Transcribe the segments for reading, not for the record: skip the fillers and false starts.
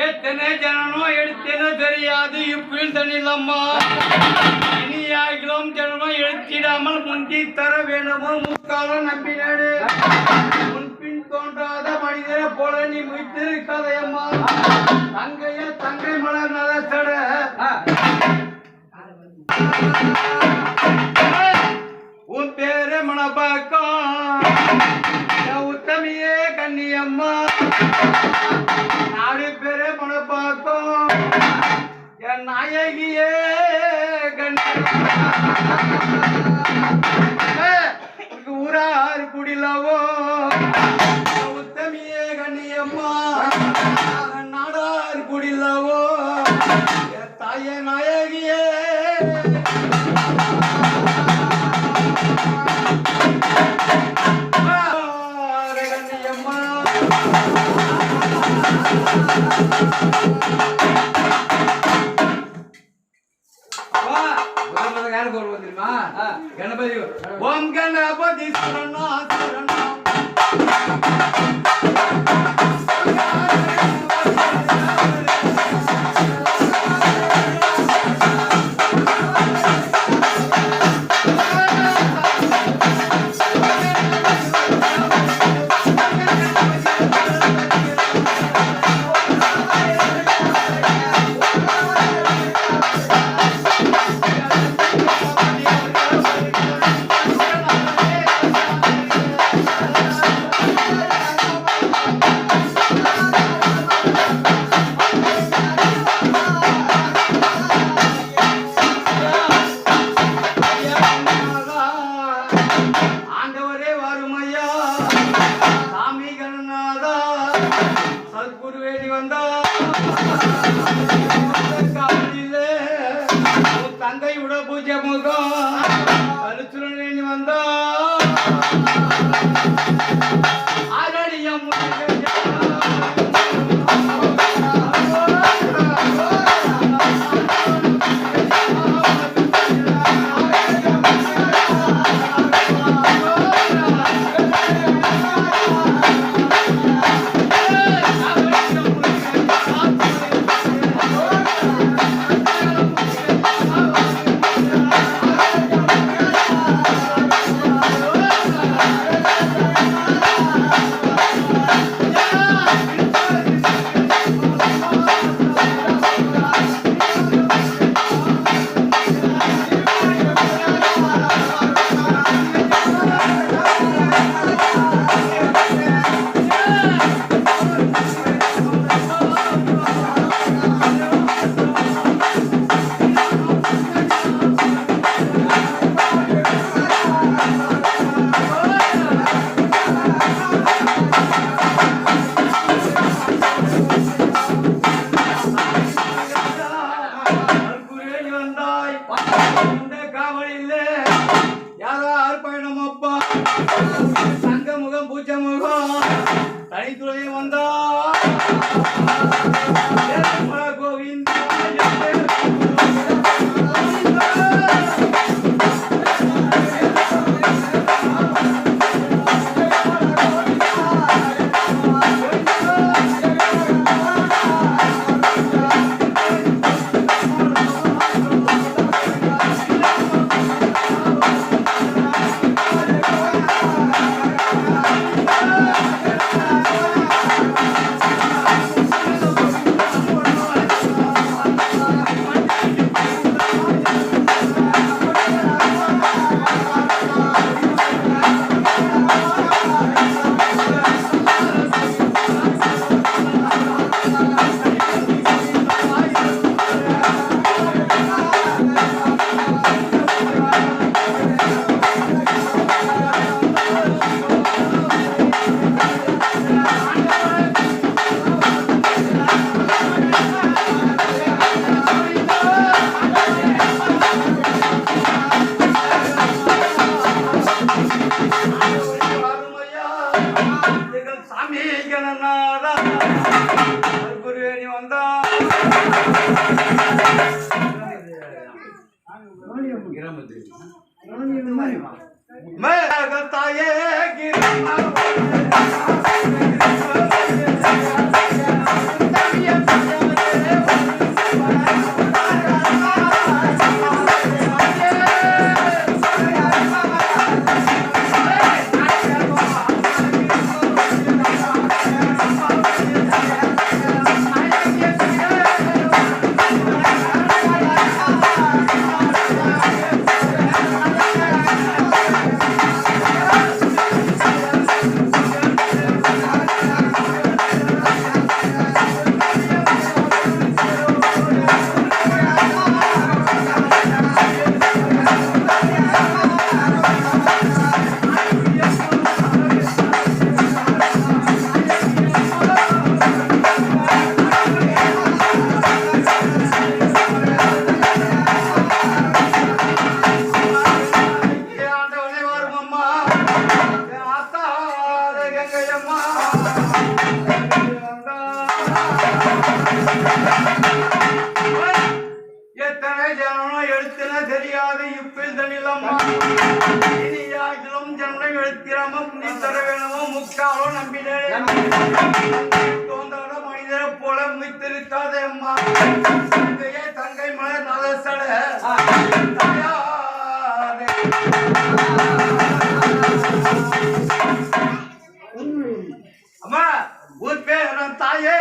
எத்தனை ஜனனம் எடுத்தேனோ தெரியாது இப்பீழ் தண்ணிலம்மா இனியாகிலும் ஜனனம் எடுத்திடாமல் முந்தி தர வேண்டுமோ முக்காலம் நம்பினாடு முன்பின் தோன்றாத மனிதரை போல நீ முயற்சிருக்காதையம்மா தங்கை மலர் நலசட உன் பேரு மணப்பாக்கம் உத்தமியே கன்னியம்மா நாடு பேரு மணப்பாக்கம் என் நாயகியே ஊரார் குடிலவோ உத்தமியே கன்னியம்மா நாடார் குடிலவோ என் தாய நாயகியே गणपति ओम गणपति शरणा शरणा தங்கை உட பூஜை முகம் கருத்துரணி வந்தா ஆரடியம் சங்கமுகம் பூச்சமுகம் தனித்துறை வந்தா கோவிந்தா தாயே கிரமா எத்தனை ஜனம் எழுத்தின தெரியாது இப்பில் தனிலம்மா இனியாகிலும் ஜனம் எழுத்திராம நீ தர வேணுமோ முக்காலோ நம்பினே தோன்றாத மனிதரை போல மித்திருக்காதே அம்மா தங்கையே தங்கை மலர் நலசட அம்மா உன் பேர் தாயே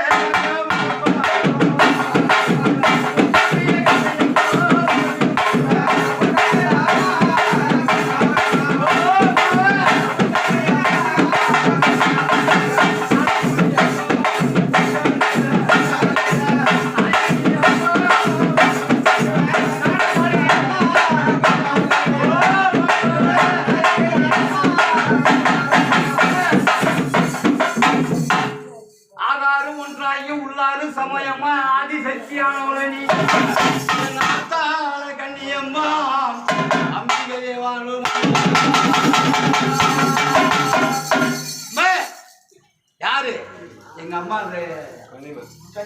சமயமா ஆதி சக்தியானவளை நீ கண்ணியம்மா அம்பிகையே வாழும் யாரு எங்க அம்மா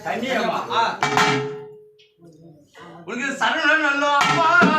கண்ணியம்மா உனக்கு சரணம் நல்ல அம்மா